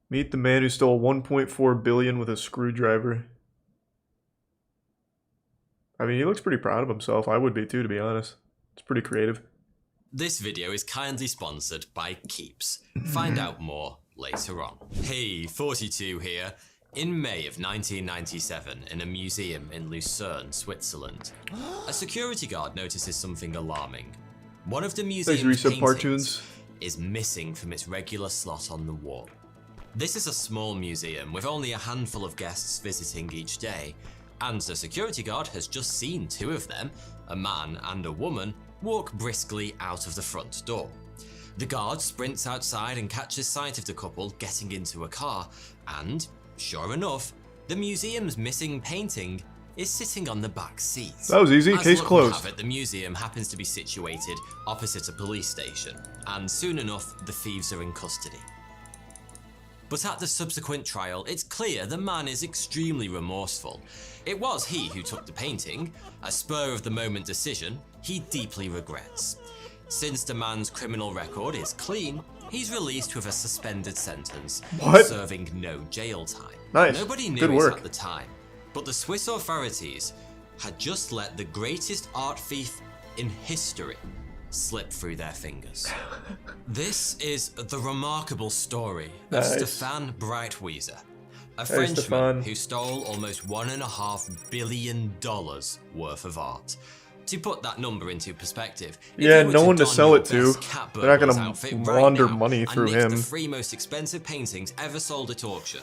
Meet the man who stole 1.4 billion with a screwdriver. I mean, he looks pretty proud of himself. I would be too, to be honest. It's pretty creative. This video is kindly sponsored by Keeps. Find out more later on. Hey, 42 here. In May of 1997, in a museum in Lucerne, Switzerland, a security guard notices something alarming. One of the museum's paintings is missing from its regular slot on the wall. This is a small museum with only a handful of guests visiting each day, and the security guard has just seen two of them, a man and a woman, walk briskly out of the front door. The guard sprints outside and catches sight of the couple getting into a car, and sure enough, the museum's missing painting is sitting on the back seat. That was easy, case closed. The museum happens to be situated opposite a police station, and soon enough, the thieves are in custody. But at the subsequent trial, it's clear the man is extremely remorseful. It was he who took the painting, a spur-of-the-moment decision he deeply regrets. Since the man's criminal record is clean, he's released with a suspended sentence, serving no jail time. Nice. Nobody knew it at the time, but the Swiss authorities had just let the greatest art thief in history slip through their fingers. This is the remarkable story of Stefan Breitwieser, a Frenchman who stole almost $1.5 billion worth of art. To put that number into perspective, yeah, no one to sell it to. They're not gonna launder money through him. The three most expensive paintings ever sold at auction: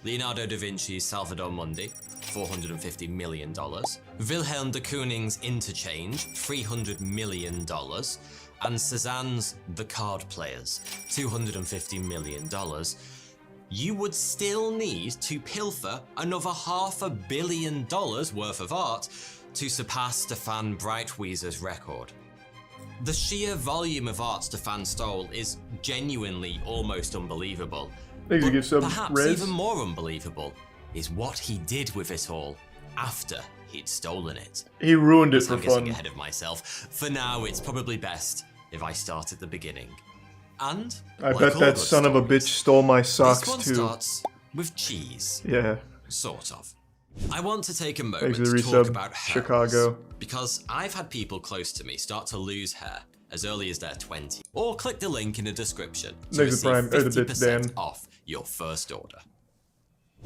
Leonardo da Vinci's Salvator Mundi, $450 million. Wilhelm de Kooning's Interchange, $300 million. And Cézanne's The Card Players, $250 million. You would still need to pilfer another $500 million worth of art to surpass Stefan Breitwieser's record. The sheer volume of art Stefan stole is genuinely almost unbelievable. But perhaps even more unbelievable is what he did with it all after he'd stolen it. He ruined it for I'm fun. getting ahead of myself. For now, it's probably best if I start at the beginning. And I bet that son of a bitch stole my socks too. This one starts with cheese. Yeah. Sort of. I want to take a moment to talk about hair loss, because I've had people close to me start to lose hair as early as their 20s. Or click the link in the description to receive 50% off your first order.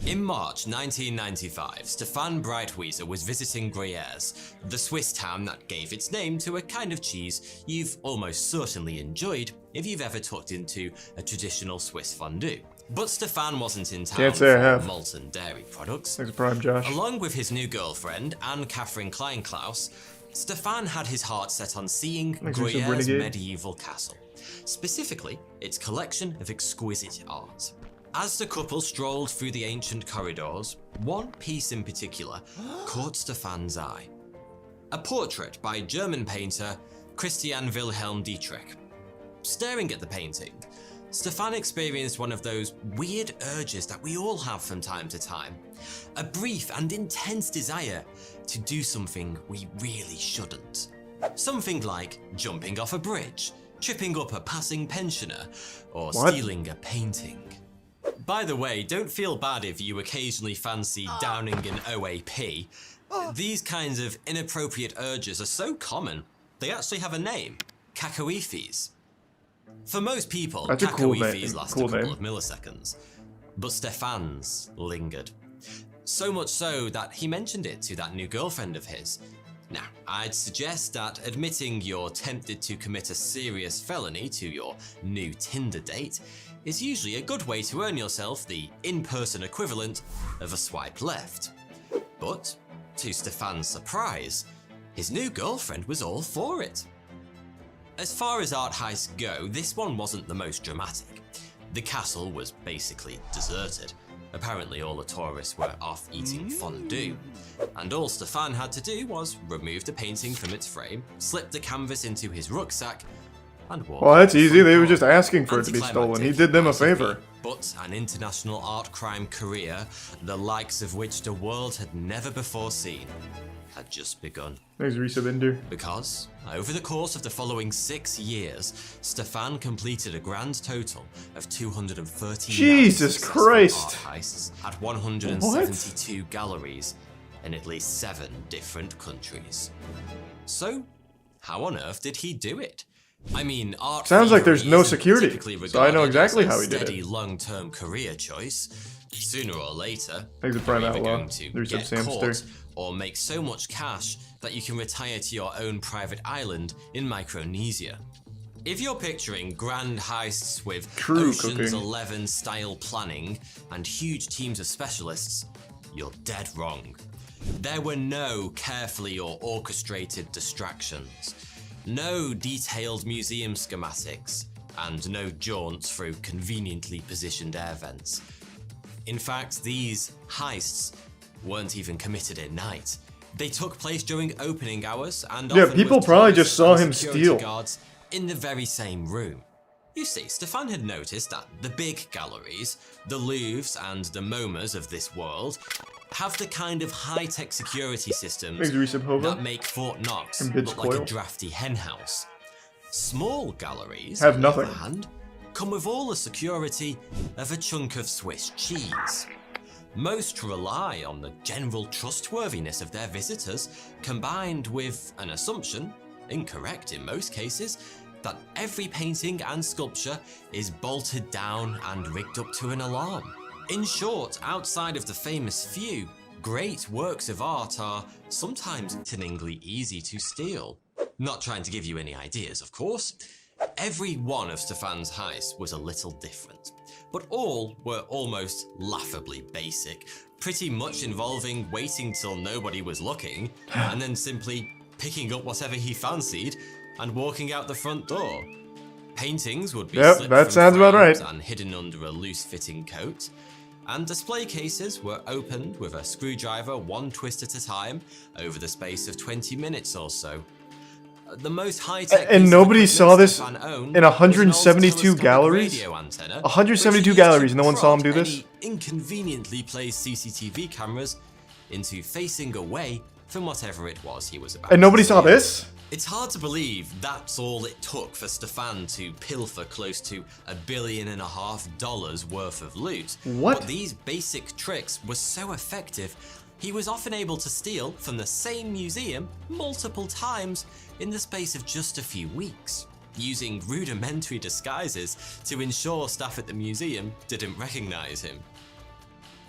In March 1995, Stefan Breitwieser was visiting Gruyères, the Swiss town that gave its name to a kind of cheese you've almost certainly enjoyed if you've ever tucked into a traditional Swiss fondue. But Stefan wasn't in town for molten dairy products. Thanks, Prime Josh. Along with his new girlfriend, Anne-Catherine Kleinklaus, Stefan had his heart set on seeing Gruyère's medieval castle, specifically its collection of exquisite art. As the couple strolled through the ancient corridors, one piece in particular caught Stefan's eye. A portrait by German painter Christian Wilhelm Dietrich. Staring at the painting, Stefan experienced one of those weird urges that we all have from time to time. A brief and intense desire to do something we really shouldn't. Something like jumping off a bridge, tripping up a passing pensioner, or stealing a painting. By the way, don't feel bad if you occasionally fancy downing an OAP. These kinds of inappropriate urges are so common, they actually have a name: cacoephes. For most people, cacoephes last a couple of milliseconds, but Stefan's lingered. So much so that he mentioned it to that new girlfriend of his. Now, I'd suggest that admitting you're tempted to commit a serious felony to your new Tinder date is usually a good way to earn yourself the in-person equivalent of a swipe left. But, to Stefan's surprise, his new girlfriend was all for it. As far as art heists go, this one wasn't the most dramatic. The castle was basically deserted. Apparently all the tourists were off eating fondue, and all Stefan had to do was remove the painting from its frame, slip the canvas into his rucksack, and walk. Well, that's easy. They were just asking for it to be stolen. He did them a favor. But an international art crime career, the likes of which the world had never before seen. had just begun. Thanks, Risa Binder. Because, over the course of the following 6 years, Stefan completed a grand total of 230 Jesus Christ! art heists at 172 galleries in at least 7 different countries. So, how on earth did he do it? I mean, art sounds like there's no isn't security, typically so I know regarded exactly as a how he did steady it. long-term career choice. Sooner or later, Thanks to you're Prime either Outlaw. going to There's some get Samster. caught or make so much cash that you can retire to your own private island in Micronesia. If you're picturing grand heists with True Ocean's cooking. 11 style planning and huge teams of specialists, you're dead wrong. There were no carefully or orchestrated distractions, no detailed museum schematics, and no jaunts through conveniently positioned air vents. In fact, these heists weren't even committed at night. They took place during opening hours and Yeah, often people with probably police just saw and him security steal. guards in the very same room. You see, Stefan had noticed that the big galleries, the Louvres and the MoMAs of this world, have the kind of high-tech security systems Thanks, Risa Hova. that make Fort Knox And Bid look like a Spoil. drafty henhouse. Small galleries, Have on the nothing. other hand, come with all the security of a chunk of Swiss cheese. Most rely on the general trustworthiness of their visitors, combined with an assumption, incorrect in most cases, that every painting and sculpture is bolted down and rigged up to an alarm. In short, outside of the famous few, great works of art are sometimes sickeningly easy to steal. Not trying to give you any ideas, of course. Every one of Stefan's heists was a little different, but all were almost laughably basic, pretty much involving waiting till nobody was looking, and then simply picking up whatever he fancied and walking out the front door. Paintings would be slipped that from sounds about frames right. and hidden under a loose-fitting coat, and display cases were opened with a screwdriver one twist at a time over the space of 20 minutes or so. The most high-tech And piece of nobody equipment saw this Stefan owned in was an old 172 telescopic galleries? radio antenna, 172 which he galleries, used to no one saw him prod do this? any inconveniently placed CCTV cameras into facing away from whatever it was he was about And nobody to saw steal. this? It's hard to believe that's all it took for Stefan to pilfer close to $1.5 billion worth of loot. What? But these basic tricks were so effective, he was often able to steal from the same museum multiple times in the space of just a few weeks, using rudimentary disguises to ensure staff at the museum didn't recognize him.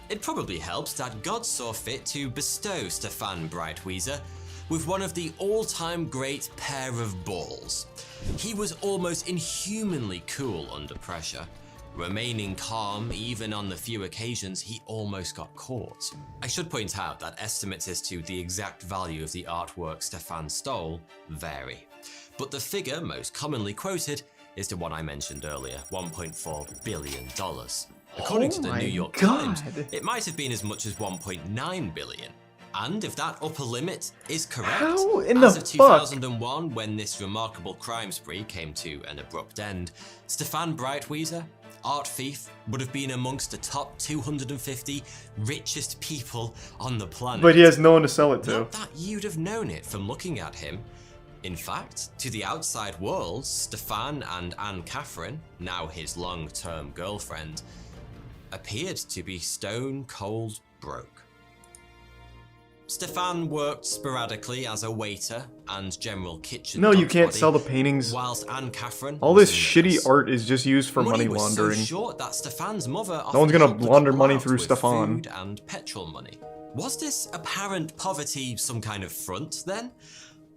It probably helps that God saw fit to bestow Stefan Breitwieser with one of the all-time great pair of balls. He was almost inhumanly cool under pressure, remaining calm even on the few occasions he almost got caught. I should point out that estimates as to the exact value of the artwork Stefan stole vary, but the figure most commonly quoted is the one I mentioned earlier, $1.4 billion. According to the New York Times, it might have been as much as 1.9 billion. And if that upper limit is correct, How in as the of fuck? 2001, when this remarkable crime spree came to an abrupt end, Stefan Breitwieser, art thief, would have been amongst the top 250 richest people on the planet. But he has no one to sell it to. Not that you'd have known it from looking at him. In fact, to the outside world, Stefan and Anne-Catherine, now his long-term girlfriend, appeared to be stone cold broke. Stefan worked sporadically as a waiter and general kitchen. No, you dog's can't body, sell the paintings. Whilst Anne-Catherine All was this a nurse. shitty art is just used for money was laundering. So short that Stefan's mother No one's often gonna helped the launder couple money out through with Stefan. Food and petrol money. Was this apparent poverty some kind of front then?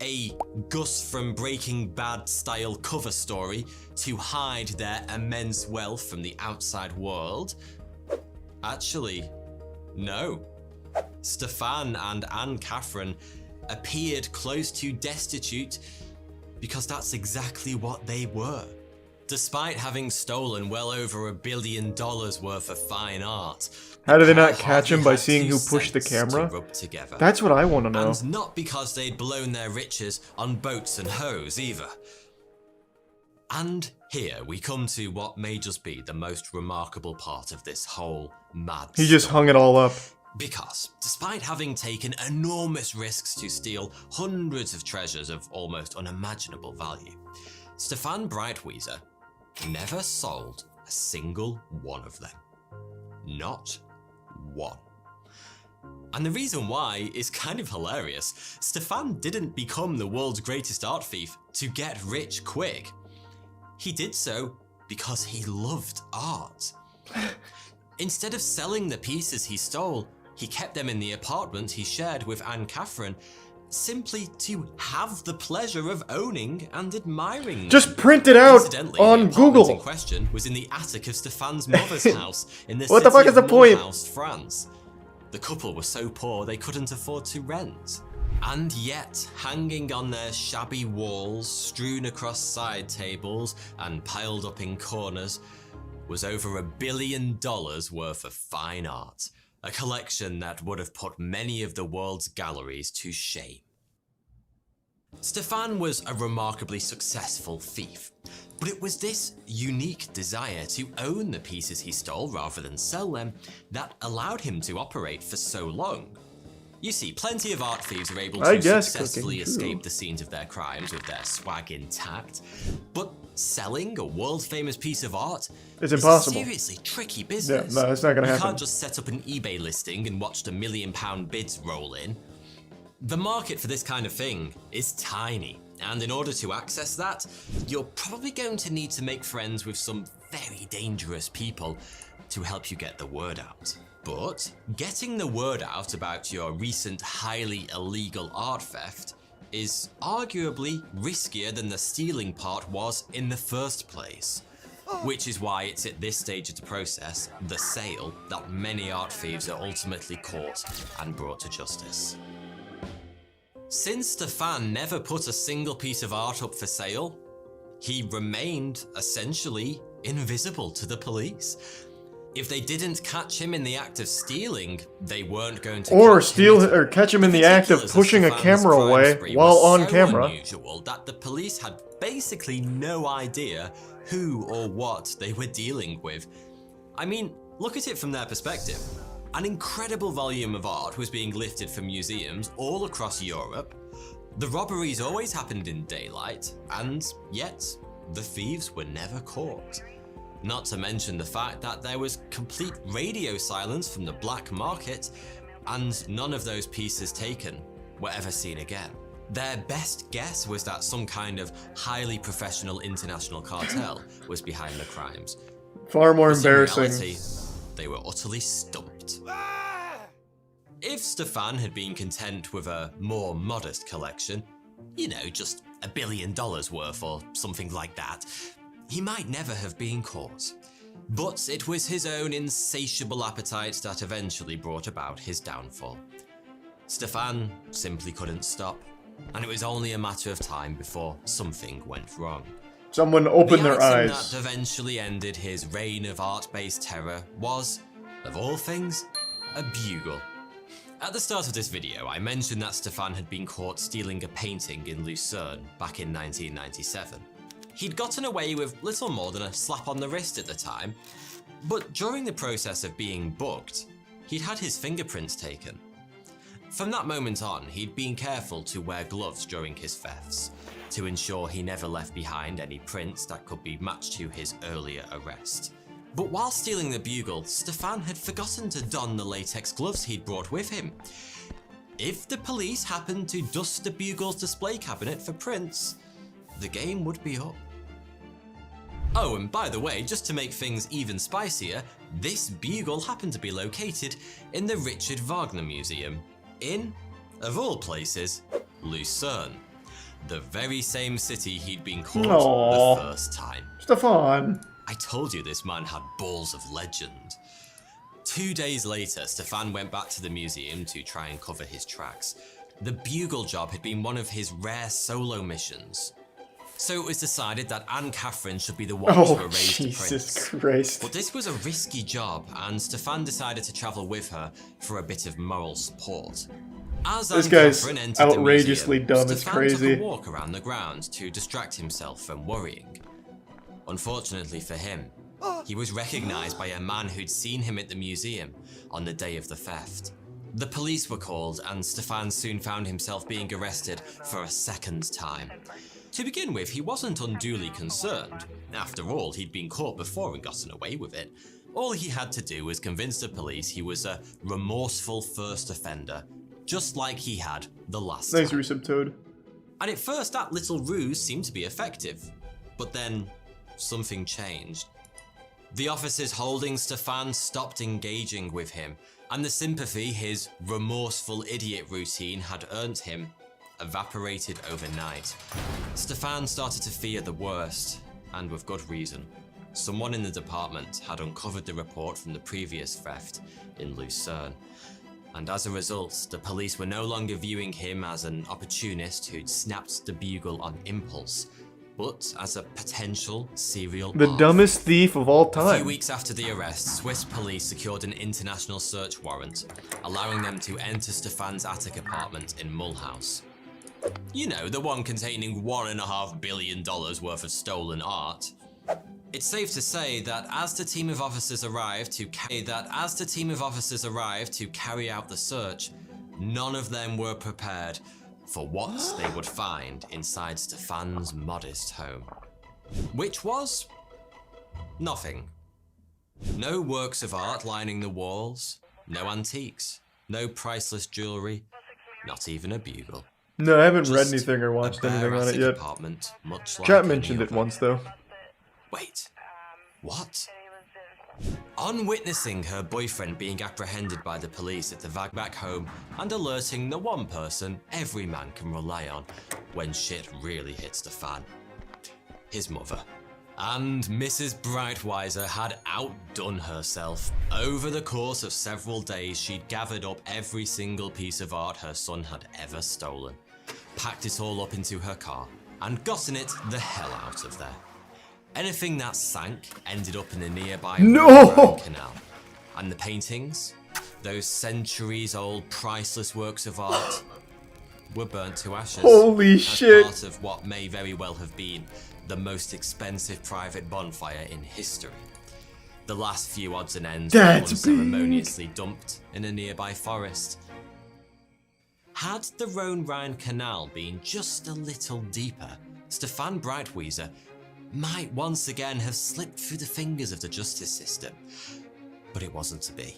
A Gus from Breaking Bad style cover story to hide their immense wealth from the outside world? Actually, no. Stefan and Anne-Catherine appeared close to destitute because that's exactly what they were. Despite having stolen well over $1 billion worth of fine art, How did they the not pair catch him hardly by had seeing 2 who pushed the cents camera? to rub together. That's what I want to know. And not because they'd blown their riches on boats and hoes either. And here we come to what may just be the most remarkable part of this whole mad He just story. hung it all up. Because, despite having taken enormous risks to steal hundreds of treasures of almost unimaginable value, Stefan Breitwieser never sold a single one of them. Not one. And the reason why is kind of hilarious. Stefan didn't become the world's greatest art thief to get rich quick. He did so because he loved art. Instead of selling the pieces he stole, he kept them in the apartment he shared with Anne-Catherine, simply to have the pleasure of owning and admiring them. Just print it out on the Google. In question was in the attic of Stefan's mother's house in the What the fuck is the point? France. The couple were so poor they couldn't afford to rent. And yet, hanging on their shabby walls, strewn across side tables, and piled up in corners, was over $1 billion worth of fine art. A collection that would have put many of the world's galleries to shame. Stefan was a remarkably successful thief, but it was this unique desire to own the pieces he stole rather than sell them that allowed him to operate for so long. You see, plenty of art thieves are able to successfully escape the scenes of their crimes with their swag intact, but selling a world-famous piece of art is impossible. A seriously tricky business. Yeah, no, it's not gonna happen. You can't just set up an eBay listing and watch the £1 million bids roll in. The market for this kind of thing is tiny, and in order to access that, you're probably going to need to make friends with some very dangerous people to help you get the word out. But getting the word out about your recent highly illegal art theft is arguably riskier than the stealing part was in the first place. Which is why it's at this stage of the process, the sale, that many art thieves are ultimately caught and brought to justice. Since Stefan never put a single piece of art up for sale, he remained essentially invisible to the police. If they didn't catch him in the act of stealing, they weren't going to catch him in the act of pushing a camera away while on camera. Unusual that the police had basically no idea who or what they were dealing with. I mean, look at it from their perspective. An incredible volume of art was being lifted from museums all across Europe. The robberies always happened in daylight, and yet the thieves were never caught. Not to mention the fact that there was complete radio silence from the black market, and none of those pieces taken were ever seen again. Their best guess was that some kind of highly professional international cartel was behind the crimes. Far more But embarrassing. in reality, they were utterly stumped. If Stefan had been content with a more modest collection, you know, just $1 billion worth or something like that, he might never have been caught. But it was his own insatiable appetite that eventually brought about his downfall. Stefan simply couldn't stop, and it was only a matter of time before something went wrong. Someone opened their eyes. The item that eventually ended his reign of art-based terror was, of all things, a bugle. At the start of this video, I mentioned that Stefan had been caught stealing a painting in Lucerne back in 1997. He'd gotten away with little more than a slap on the wrist at the time, but during the process of being booked, he'd had his fingerprints taken. From that moment on, he'd been careful to wear gloves during his thefts, to ensure he never left behind any prints that could be matched to his earlier arrest. But while stealing the bugle, Stefan had forgotten to don the latex gloves he'd brought with him. If the police happened to dust the bugle's display cabinet for prints, the game would be up. Oh, and by the way, just to make things even spicier, this bugle happened to be located in the Richard Wagner Museum in, of all places, Lucerne. The very same city he'd been caught the first time. Stefan. I told you this man had balls of legend. 2 days later, Stefan went back to the museum to try and cover his tracks. The bugle job had been one of his rare solo missions. So it was decided that Anne-Catherine should be the one to erase the prints. Jesus Christ. But this was a risky job, and Stefan decided to travel with her for a bit of moral support. As This guy's Anne-Catherine entered outrageously the museum, dumb. It's Stefan crazy. took a walk around the grounds to distract himself from worrying. Unfortunately for him, he was recognized by a man who'd seen him at the museum on the day of the theft. The police were called, and Stefan soon found himself being arrested for a second time. To begin with, he wasn't unduly concerned. After all, he'd been caught before and gotten away with it. All he had to do was convince the police he was a remorseful first offender, just like he had the last time. Nice Recep Toad. And at first, that little ruse seemed to be effective. But then, something changed. The officers holding Stefan stopped engaging with him, and the sympathy his remorseful idiot routine had earned him evaporated overnight. Stefan started to fear the worst, and with good reason. Someone in the department had uncovered the report from the previous theft in Lucerne, and as a result, the police were no longer viewing him as an opportunist who'd snapped the bugle on impulse, but as a potential serial The dumbest thief of all A few time. weeks after the arrest, Swiss police secured an international search warrant, allowing them to enter Stefan's attic apartment in Mulhouse. You know, the one containing $1.5 billion worth of stolen art. It's safe to say that as the team of officers arrived to carry out the search, none of them were prepared for what they would find inside Stefan's modest home. Which was nothing. No works of art lining the walls, no antiques, no priceless jewelry, not even a bugle. No, I haven't read Just anything or a watched bare anything on it attic yet. apartment, much like Chat any mentioned it other. once though. Wait, what? On witnessing her boyfriend being apprehended by the police at the Vagbak home and alerting the one person every man can rely on when shit really hits the fan, his mother. And Mrs. Brightweiser had outdone herself. Over the course of several days, she'd gathered up every single piece of art her son had ever stolen, packed it all up into her car, and gotten it the hell out of there. Anything that sank ended up in the nearby Rhine Canal. And the paintings, those centuries-old priceless works of art, were burnt to ashes. Holy shit. As part of what may very well have been the most expensive private bonfire in history. The last few odds and ends were unceremoniously dumped in a nearby forest. Had the Rhone-Rhine Canal been just a little deeper, Stefan Breitwieser might once again have slipped through the fingers of the justice system. But it wasn't to be.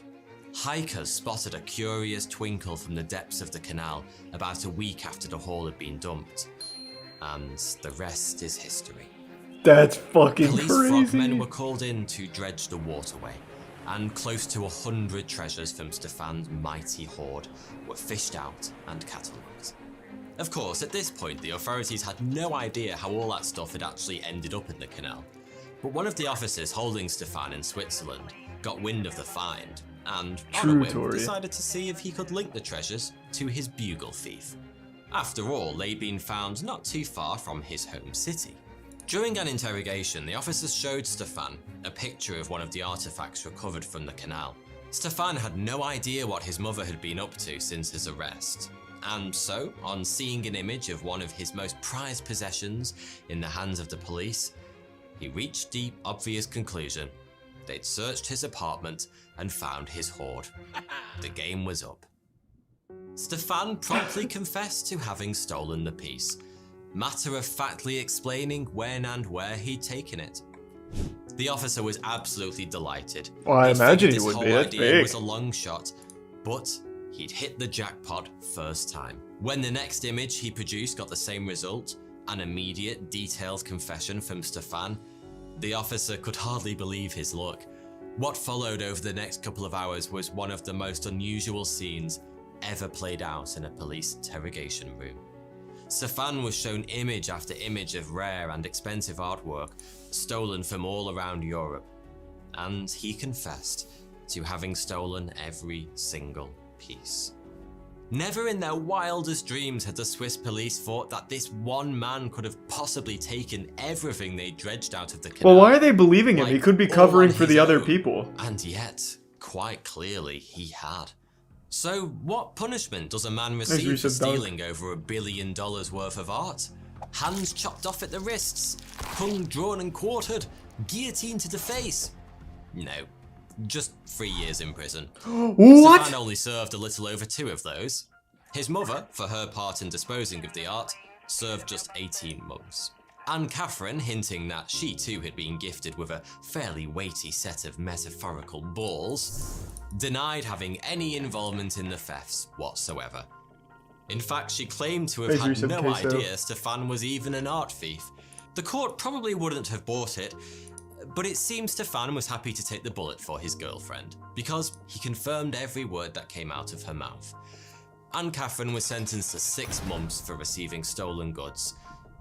Hikers spotted a curious twinkle from the depths of the canal about a week after the haul had been dumped. And the rest is history. That's fucking Police crazy. frogmen were called in to dredge the waterway, and close to 100 treasures from Stefan's mighty hoard were fished out and catalogued. Of course, at this point, the authorities had no idea how all that stuff had actually ended up in the canal. But one of the officers holding Stefan in Switzerland got wind of the find, and on a whim decided to see if he could link the treasures to his bugle thief. After all, they'd been found not too far from his home city. During an interrogation, the officers showed Stefan a picture of one of the artifacts recovered from the canal. Stefan had no idea what his mother had been up to since his arrest. And so, on seeing an image of one of his most prized possessions in the hands of the police, he reached the obvious conclusion. They'd searched his apartment and found his hoard. The game was up. Stefan promptly confessed to having stolen the piece, matter-of-factly explaining when and where he'd taken it. The officer was absolutely delighted. Well, I imagine he This would whole be. That's idea big. was a long shot, but he'd hit the jackpot first time. When the next image he produced got the same result, an immediate, detailed confession from Stefan, the officer could hardly believe his luck. What followed over the next couple of hours was one of the most unusual scenes ever played out in a police interrogation room. Stefan was shown image after image of rare and expensive artwork stolen from all around Europe, and he confessed to having stolen every single piece. Never in their wildest dreams had the Swiss police thought that this one man could have possibly taken everything they dredged out of the canal. Well, why are they believing him? He like, could be all covering on for his the other own. people. And yet, quite clearly, he had. So, what punishment does a man receive for Recep Dunk. stealing over $1 billion worth of art? Hands chopped off at the wrists, tongue drawn and quartered, guillotine to the face? No. just 3 years in prison. What? Stefan only served a little over 2 of those. His mother, for her part in disposing of the art, served just 18 months. And Catherine, hinting that she too had been gifted with a fairly weighty set of metaphorical balls, denied having any involvement in the thefts whatsoever. In fact, she claimed to have had no idea Stefan was even an art thief. The court probably wouldn't have bought it, but it seems Stefan was happy to take the bullet for his girlfriend, because he confirmed every word that came out of her mouth. Anne Catherine was sentenced to 6 months for receiving stolen goods,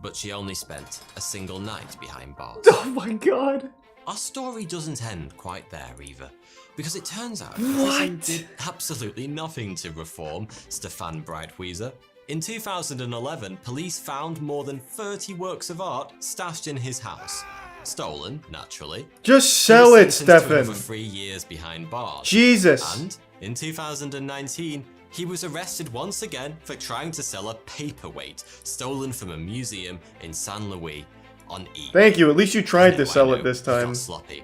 but she only spent a single night behind bars. Oh my god. Our story doesn't end quite there either, because it turns out prison did absolutely nothing to reform Stefan Breitwieser. In 2011, police found more than 30 works of art stashed in his house. Stolen, naturally. Just sell it, Stefan. Over 3 years behind bars. Jesus. And in 2019, he was arrested once again for trying to sell a paperweight stolen from a museum in San Luis on eBay. Thank you. At least you tried to sell it this time. Sloppy.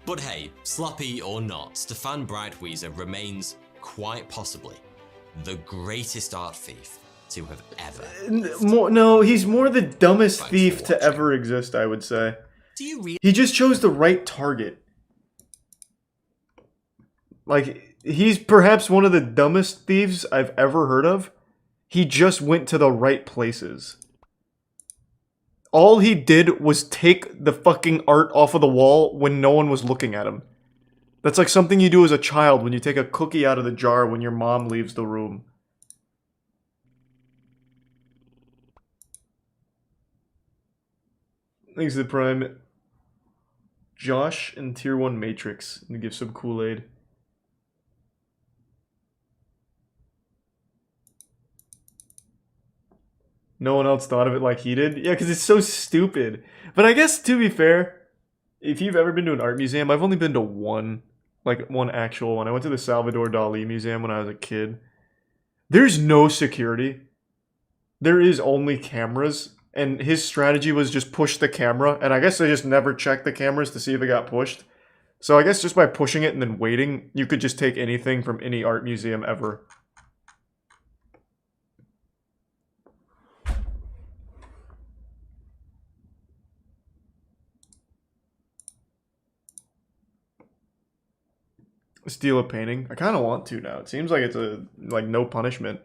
But hey, sloppy or not, Stefan Breitwieser remains quite possibly the greatest art thief to have ever lived. No, he's more the dumbest thief to ever exist, I would say. Do you really? He just chose the right target. Like, he's perhaps one of the dumbest thieves I've ever heard of. He just went to the right places. All he did was take the fucking art off of the wall when no one was looking at him. That's like something you do as a child when you take a cookie out of the jar when your mom leaves the room. Thanks to the Prime. Josh and Tier 1 Matrix. And give some Kool-Aid. No one else thought of it like he did? Yeah, because it's so stupid. But I guess, to be fair, if you've ever been to an art museum, I've only been to one. Like, one actual one. I went to the Salvador Dali Museum when I was a kid. There's no security. There is only cameras. And his strategy was just push the camera. And I guess they just never checked the cameras to see if it got pushed. So I guess just by pushing it and then waiting, you could just take anything from any art museum ever. Steal a painting? I kind of want to now. It seems like it's like no punishment.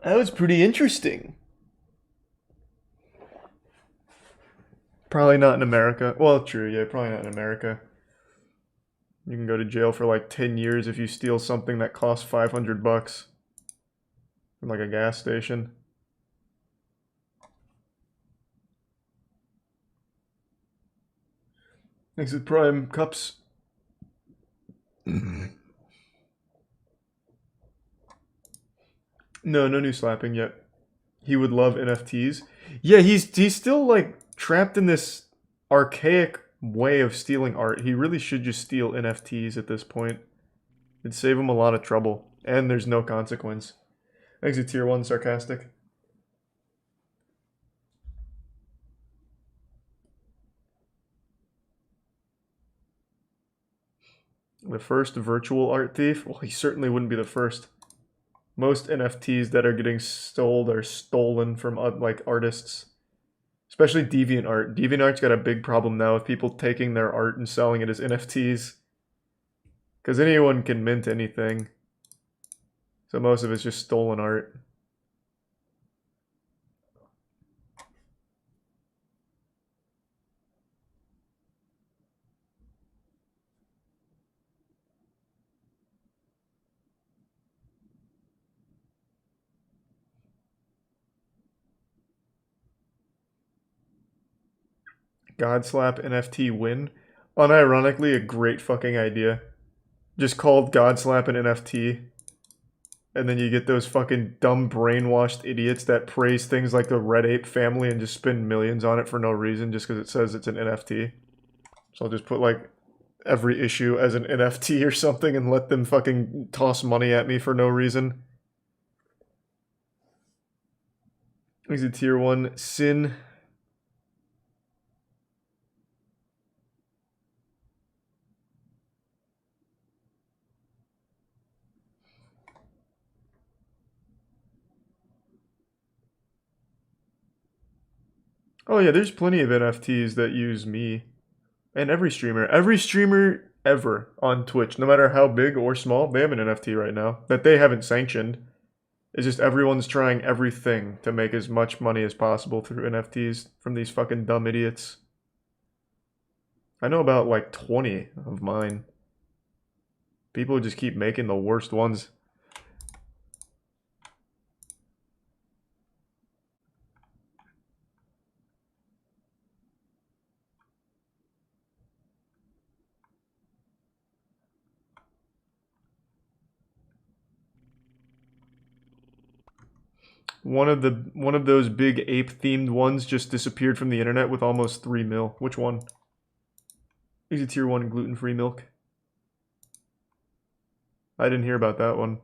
That was pretty interesting. Probably not in America. Well, true, yeah, probably not in America. You can go to jail for like 10 years if you steal something that costs $500. From like a gas station. Thanks to Prime Cups. No new slapping yet. He would love NFTs. Yeah, he's still like trapped in this archaic way of stealing art. He really should just steal NFTs at this point. It'd save him a lot of trouble. And there's no consequence. Thanks to Tier 1 Sarcastic. The first virtual art thief? Well, he certainly wouldn't be the first. Most NFTs that are getting stole are stolen from like artists. Especially DeviantArt. DeviantArt's got a big problem now with people taking their art and selling it as NFTs. Because anyone can mint anything. So most of it's just stolen art. Godslap NFT win. Unironically, a great fucking idea. Just called Godslap an NFT. And then you get those fucking dumb brainwashed idiots that praise things like the Red Ape family and just spend millions on it for no reason just because it says it's an NFT. So I'll just put like every issue as an NFT or something and let them fucking toss money at me for no reason. He's a tier 1. Sin. Oh yeah, there's plenty of NFTs that use me. And every streamer. Every streamer ever on Twitch, no matter how big or small, they have an NFT right now that they haven't sanctioned. It's just everyone's trying everything to make as much money as possible through NFTs from these fucking dumb idiots. I know about like 20 of mine. People just keep making the worst ones. One of those big ape themed ones just disappeared from the internet with almost 3 mil. Which one? Is it tier 1 gluten-free milk? I didn't hear about that one.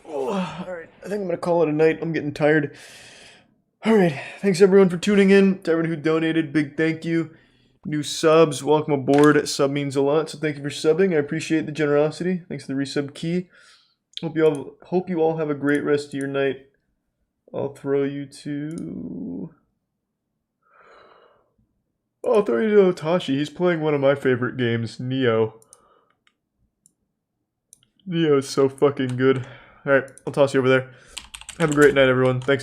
Oh, alright, I think I'm gonna call it a night. I'm getting tired. Alright, thanks everyone for tuning in. To everyone who donated, big thank you. New subs, welcome aboard. Sub means a lot, so thank you for subbing. I appreciate the generosity. Thanks for the resub key. Hope you all have a great rest of your night. I'll throw you to Otashi. He's playing one of my favorite games, Neo. Neo is so fucking good. Alright, I'll toss you over there. Have a great night, everyone. Thanks again.